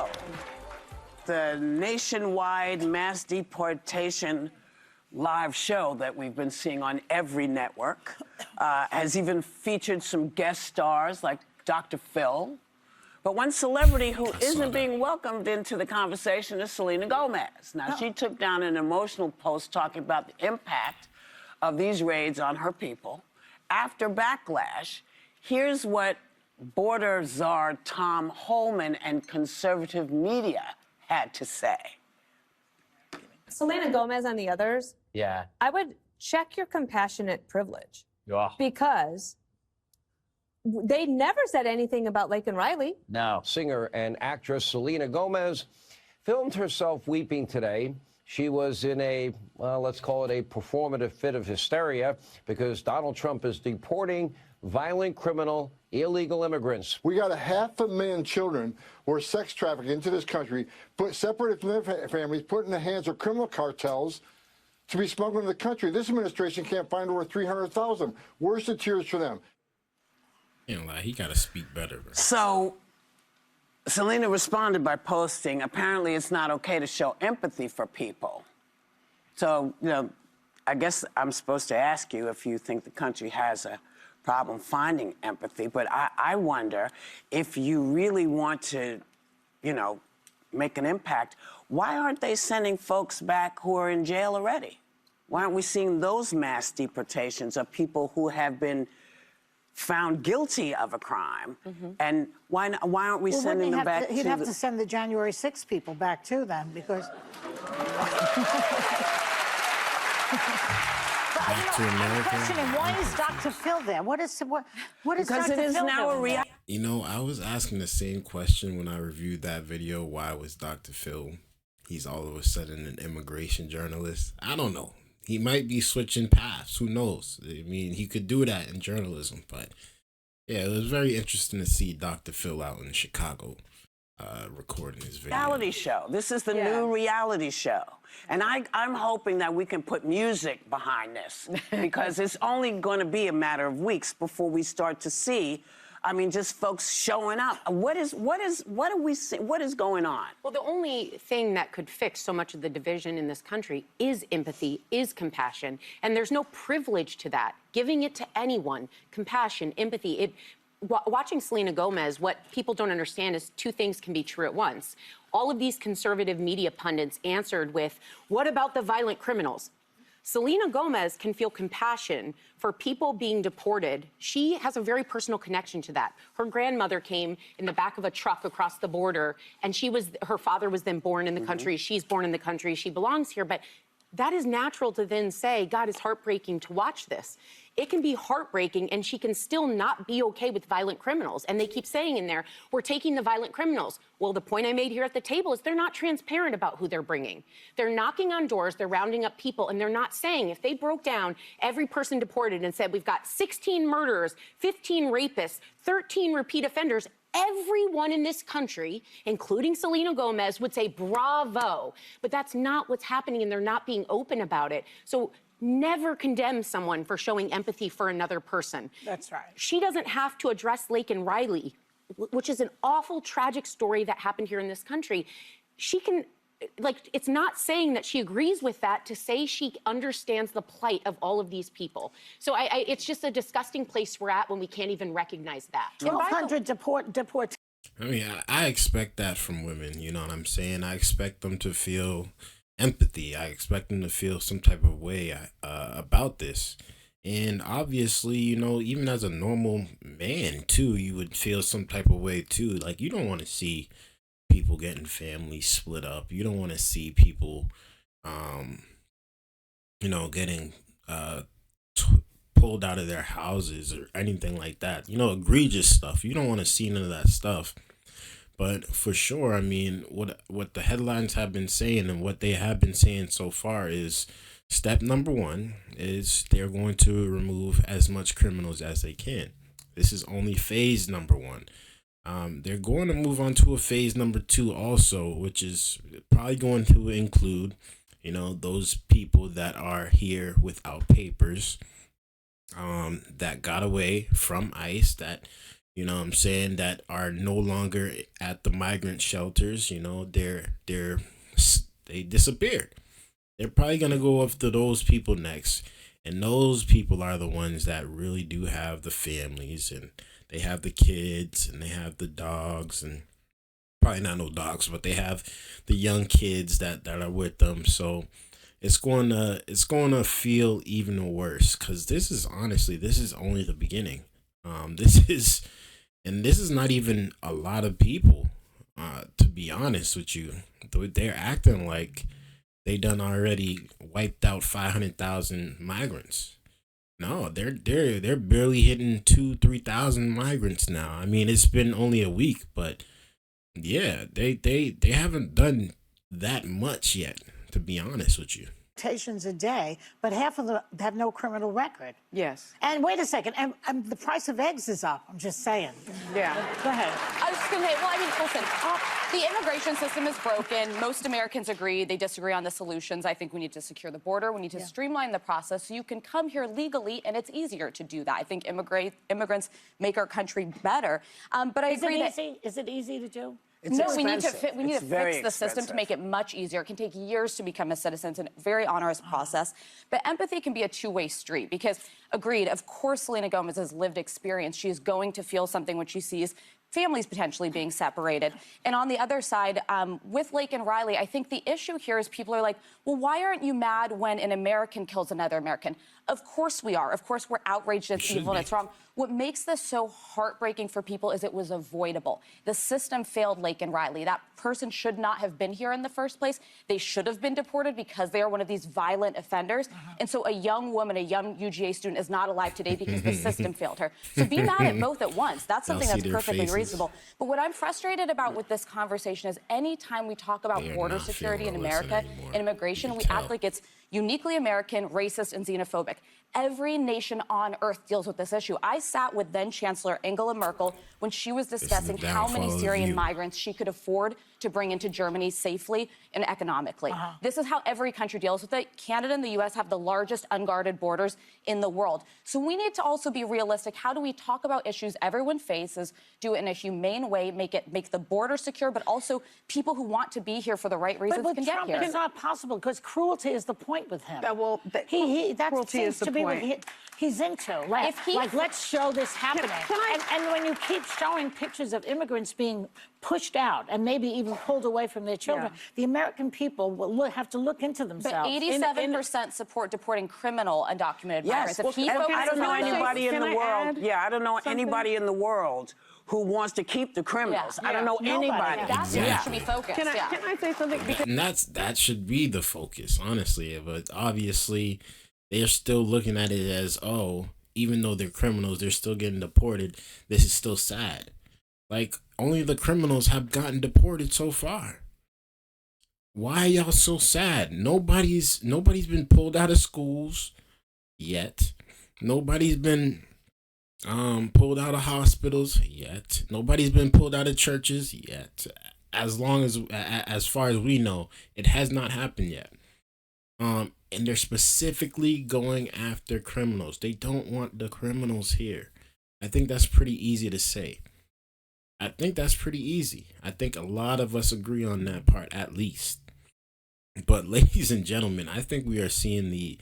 Show, the nationwide mass deportation live show that we've been seeing on every network, has even featured some guest stars like Dr. Phil. But one celebrity who isn't being welcomed into the conversation is Selena Gomez. Now, she took down an emotional post talking about the impact of these raids on her people. After backlash, here's what border czar Tom Holman and conservative media had to say. Selena Gomez and the others, I would check your compassionate privilege. Because they never said anything about Laken Riley. No. Singer and actress Selena Gomez filmed herself weeping today. She was in a, well, let's call it a performative fit of hysteria because Donald Trump is deporting violent criminal illegal immigrants. We got 500,000 children who are sex trafficked into this country, separated from their families, put in the hands of criminal cartels to be smuggled into the country. This administration can't find over 300,000. Where's the tears for them? Can't lie, he gotta speak better, bro. So, Selena responded by posting, apparently it's not okay to show empathy for people. So, you know, I guess I'm supposed to ask you if you think the country has a problem finding empathy, but I wonder if you really want to, you know, make an impact, why aren't they sending folks back who are in jail already? Why aren't we seeing those mass deportations of people who have been found guilty of a crime? And why aren't we sending them back He'd have to send the January 6 people back too then, because Back to America. questioning, why is Dr. Phil there? What is because Dr. it is Phil now a doing reality. You know, I was asking the same question when I reviewed that video. Why was Dr. Phil? He's all of a sudden an immigration journalist. I don't know. He might be switching paths. Who knows? I mean, he could do that in journalism. But yeah, it was very interesting to see Dr. Phil out in Chicago recording his video. Reality show. This is the new reality show. And I'm hoping that we can put music behind this because it's only going to be a matter of weeks before we start to see, I mean, just folks showing up. What is going on? Well, the only thing that could fix so much of the division in this country is empathy, is compassion. And there's no privilege to that. Giving it to anyone, compassion, empathy, watching Selena Gomez, what people don't understand is two things can be true at once. All of these conservative media pundits answered with, what about the violent criminals? Selena Gomez can feel compassion for people being deported. She has a very personal connection to that. Her grandmother came in the back of a truck across the border, and her father was then born in the country. She's born in the country. She belongs here. But that is natural to then say, God, it's heartbreaking to watch this. It can be heartbreaking, and she can still not be okay with violent criminals. And they keep saying in there, we're taking the violent criminals. Well, the point I made here at the table is they're not transparent about who they're bringing. They're knocking on doors, they're rounding up people, and they're not saying, if they broke down every person deported and said, we've got 16 murderers, 15 rapists, 13 repeat offenders, everyone in this country, including Selena Gomez, would say, bravo. But that's not what's happening, and they're not being open about it. So never condemn someone for showing empathy for another person. That's right. She doesn't have to address Laken Riley, which is an awful, tragic story that happened here in this country. She can, like, it's not saying that she agrees with that to say she understands the plight of all of these people. So it's just a disgusting place we're at when we can't even recognize that. 1,200 deport. I mean, I expect that from women, you know what I'm saying? I expect them to feel empathy. I expect them to feel some type of way about this. And obviously, you know, even as a normal man, too, you would feel some type of way, too. Like, you don't want to see people getting families split up. You don't want to see people, you know, getting pulled out of their houses or anything like that. You know, egregious stuff. You don't want to see none of that stuff. But for sure, I mean, what the headlines have been saying and what they have been saying so far is step number one is they're going to remove as much criminals as they can. This is only phase number one. They're going to move on to a phase number two also, which is probably going to include, you know, those people that are here without papers, that got away from ICE, that you know what I'm saying, that are no longer at the migrant shelters. You know, they disappeared. They're probably gonna go after those people next, and those people are the ones that really do have the families, and they have the kids, and they have the dogs, and probably not no dogs, but they have the young kids that are with them. So it's going to feel even worse, because this is only the beginning. This is not even a lot of people, to be honest with you. They're acting like they done already wiped out 500,000 migrants. No, they're barely hitting 2,000-3,000 migrants now. I mean, it's been only a week, but yeah, they haven't done that much yet, to be honest with you. A day, but half of them have no criminal record. Yes. And wait a second, and the price of eggs is up. I'm just saying. Yeah. Go ahead. I was just going to say, well, I mean, listen, the immigration system is broken. Most Americans agree. They disagree on the solutions. I think we need to secure the border. We need to streamline the process so you can come here legally, and it's easier to do that. I think immigrants make our country better. But I agree that... Is it easy to do? We need to fix the system to make it much easier. It can take years to become a citizen. It's a very onerous process. But empathy can be a two-way street because, agreed, of course, Selena Gomez's lived experience, she is going to feel something when she sees families potentially being separated. And on the other side, with Laken Riley, I think the issue here is people are like, well, why aren't you mad when an American kills another American? Of course we are. Of course we're outraged, it's evil, and it's wrong. What makes this so heartbreaking for people is it was avoidable. The system failed Laken Riley. That person should not have been here in the first place. They should have been deported because they are one of these violent offenders. And so a young woman, a young UGA student, is not alive today because the system failed her. So be mad at both at once. That's something that's perfectly reasonable. But what I'm frustrated about with this conversation is any time we talk about border security in America and immigration, we act like it's uniquely American, racist, and xenophobic. Every nation on earth deals with this issue. I sat with then Chancellor Angela Merkel when she was discussing how many Syrian migrants she could afford to bring into Germany safely and economically. This is how every country deals with it. Canada and the U.S. have the largest unguarded borders in the world. So we need to also be realistic. How do we talk about issues everyone faces, do it in a humane way, make the border secure, but also people who want to be here for the right reasons can get here? It's not possible because cruelty is the point with him. Well, that cruelty seems is the to be point. what he's into. Like, let's show this happening. And when you keep showing pictures of immigrants being pushed out and maybe even pulled away from their children, the American people will have to look into themselves. But 87% support deporting criminal undocumented migrants. If he I don't know anybody in the world. I don't know something? anybody in the world who wants to keep the criminals. I don't know anybody. That's where it should be focused. Can I say something? And that should be the focus, honestly. But obviously, they're still looking at it as, oh, even though they're criminals, they're still getting deported. This is still sad. Like, only the criminals have gotten deported so far. Why are y'all so sad? Nobody's been pulled out of schools yet. Nobody's been pulled out of hospitals yet. Nobody's been pulled out of churches yet. As far as we know, it has not happened yet. And they're specifically going after criminals. They don't want the criminals here. I think that's pretty easy to say. I think a lot of us agree on that part, at least. But ladies and gentlemen, I think we are seeing the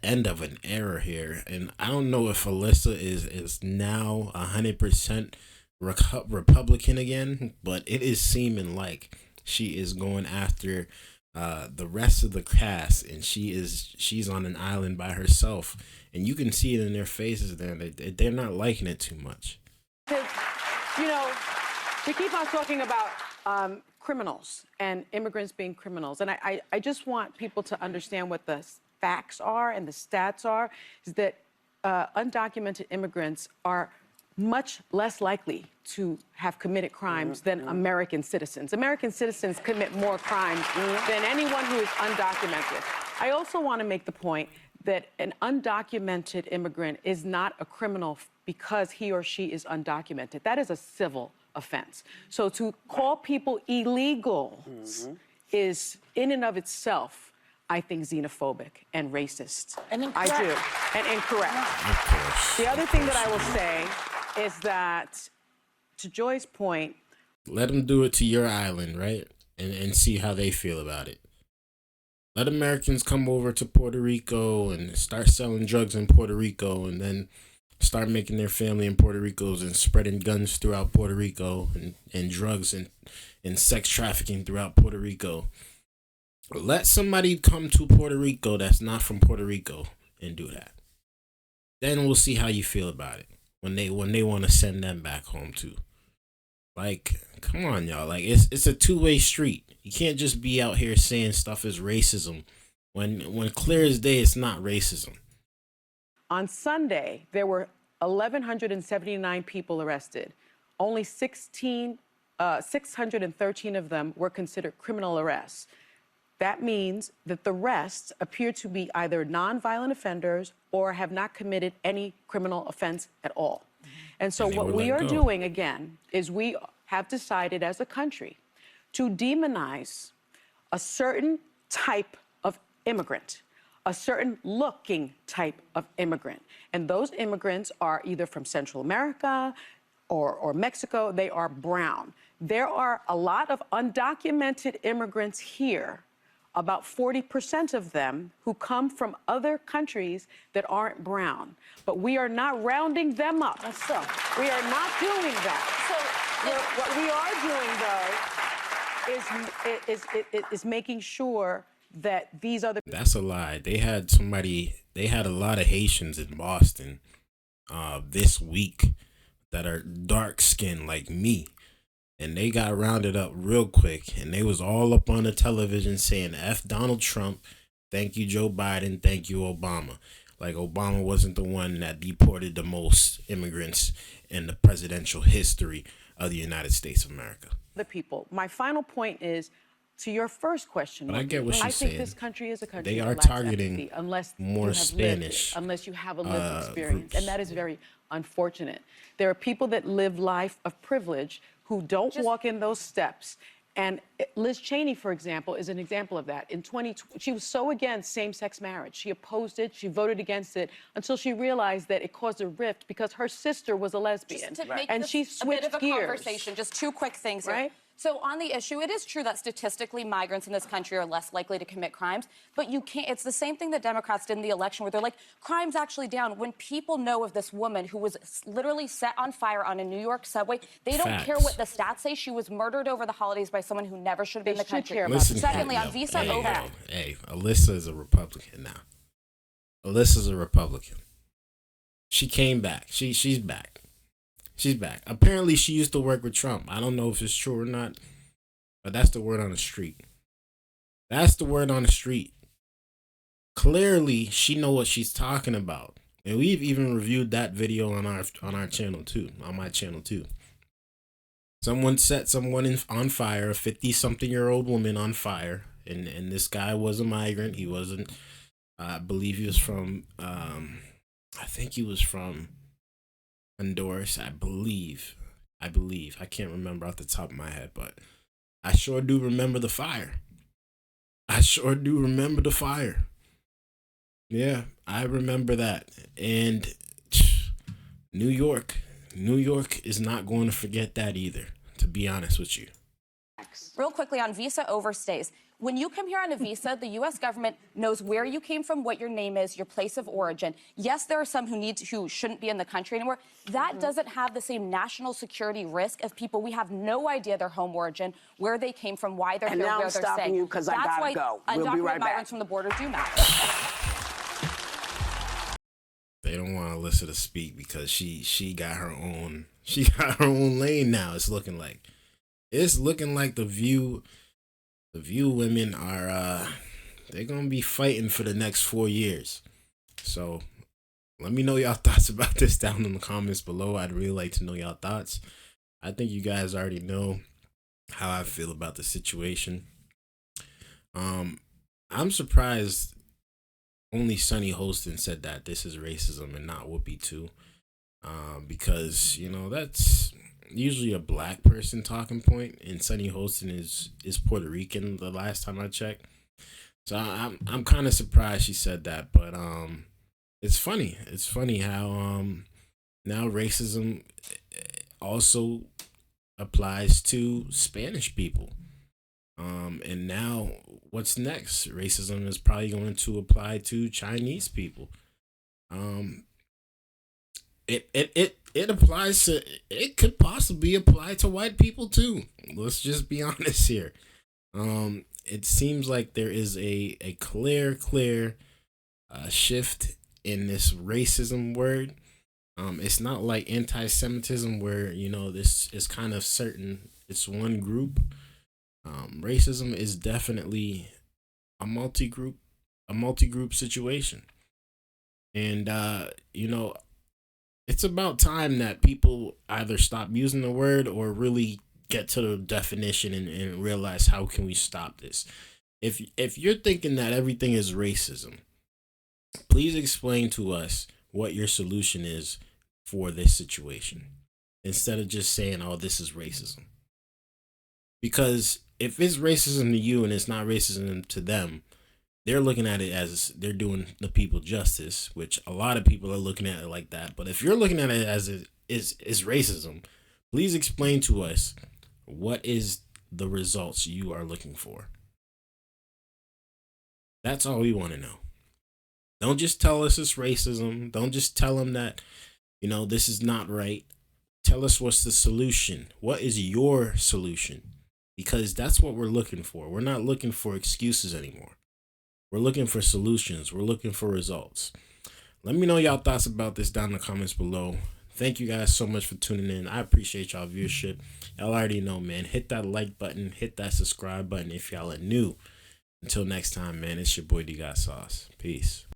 end of an era here. And I don't know if Alyssa is now 100% Republican again, but it is seeming like she is going after the rest of the cast, and she's on an island by herself, and you can see it in their faces there. They're not liking it too much. You know, we keep on talking about criminals and immigrants being criminals, and I just want people to understand what the facts are and the stats are, is that undocumented immigrants are much less likely to have committed crimes than American citizens. American citizens commit more crimes than anyone who is undocumented. I also want to make the point that an undocumented immigrant is not a criminal because he or she is undocumented. That is a civil offense. So to call people illegal is, in and of itself, I think, xenophobic and racist. And incorrect. I do. And incorrect. The other thing that I will say is that to Joy's point, let them do it to your island, right? And see how they feel about it. Let Americans come over to Puerto Rico and start selling drugs in Puerto Rico, and then start making their family in Puerto Rico's and spreading guns throughout Puerto Rico, and drugs and sex trafficking throughout Puerto Rico. Let somebody come to Puerto Rico that's not from Puerto Rico and do that. Then we'll see how you feel about it when they want to send them back home too. Like, come on, y'all. Like, it's a two-way street. You can't just be out here saying stuff is racism when clear as day it's not racism. on Sunday, there were 1,179 people arrested. Only 613 of them were considered criminal arrests. That means that the rest appear to be either nonviolent offenders or have not committed any criminal offense at all. And so what we are doing, again, is we have decided as a country to demonize a certain type of immigrant, a certain looking type of immigrant. And those immigrants are either from Central America or Mexico. They are brown. There are a lot of undocumented immigrants here, about 40% of them who come from other countries that aren't brown. But we are not rounding them up. So we are not doing that. So what we are doing, though, is making sure that these other... That's a lie. They had a lot of Haitians in Boston this week that are dark skinned like me. And they got rounded up real quick, and they was all up on the television saying, F Donald Trump, thank you Joe Biden, thank you Obama. Like Obama wasn't the one that deported the most immigrants in the presidential history of the United States of America. The people. My final point is, to your first question, but I get what she's saying. I think this country is a country they that are lacks targeting empathy, unless more you have Spanish, unless you have a lived experience, groups. and that is very unfortunate. There are people that live life of privilege who don't walk in those steps. And Liz Cheney, for example, is an example of that. In 2020, she was so against same-sex marriage. She opposed it. She voted against it until she realized that it caused a rift because her sister was a lesbian. Just to make and this she switched a bit of a gears. conversation, just two quick things here. Right? So on the issue, it is true that statistically migrants in this country are less likely to commit crimes, but you can't, it's the same thing that Democrats did in the election where they're like, crime's actually down. When people know of this woman who was literally set on fire on a New York subway, they don't care what the stats say. She was murdered over the holidays by someone who never should have been in the country. Secondly, on visa overstay. Hey, Alyssa is a Republican now. Alyssa's a Republican. She came back. She's back. She's back. Apparently, she used to work with Trump. I don't know if it's true or not, but that's the word on the street. That's the word on the street. Clearly, she know what she's talking about, and we've even reviewed that video on our channel too, on my channel too. Someone set someone on fire, a 50-something-year-old woman on fire, and this guy was a migrant. He wasn't. I believe he was from. I think he was from Honduras, I believe. I can't remember off the top of my head, but I sure do remember the fire. Yeah, I remember that. And New York is not going to forget that either, to be honest with you. Real quickly on visa overstays. When you come here on a visa, the U.S. government knows where you came from, what your name is, your place of origin. Yes, there are some who shouldn't be in the country anymore. That doesn't have the same national security risk of people we have no idea their home origin, where they came from, why they're here, where they're staying. And now I'm stopping you because I gotta go. We'll be right back. Migrants from the border do matter. They don't want Alyssa to speak because she got her own lane now. It's looking like the View women are they're gonna be fighting for the next 4 years. So let me know y'all thoughts about this down in the comments below. I'd really like to know y'all thoughts. I think you guys already know how I feel about the situation. I'm surprised only Sunny Hostin said that this is racism and not Whoopi too. Because, you know, that's usually a black person talking point, and Sunny Hostin is Puerto Rican the last time I checked. So I'm kind of surprised she said that, but it's funny. It's funny how now racism also applies to Spanish people. And now what's next? Racism is probably going to apply to Chinese people. It applies to, it could possibly apply to white people too. Let's just be honest here. It seems like there is a clear shift in this racism word. It's not like anti-Semitism where, you know, this is kind of certain. It's one group. Racism is definitely a multi-group situation. And, you know, it's about time that people either stop using the word or really get to the definition and realize how can we stop this. If you're thinking that everything is racism, please explain to us what your solution is for this situation instead of just saying, oh, this is racism. Because if it's racism to you and it's not racism to them, they're looking at it as they're doing the people justice, which a lot of people are looking at it like that. But if you're looking at it as it is racism, please explain to us what is the results you are looking for. That's all we want to know. Don't just tell us it's racism. Don't just tell them that, you know, this is not right. Tell us what's the solution. What is your solution? Because that's what we're looking for. We're not looking for excuses anymore. We're looking for solutions. We're looking for results. Let me know y'all thoughts about this down in the comments below. Thank you guys so much for tuning in. I appreciate y'all viewership. Y'all already know, man. Hit that like button. Hit that subscribe button if y'all are new. Until next time, man, it's your boy Dgotsauce. Peace.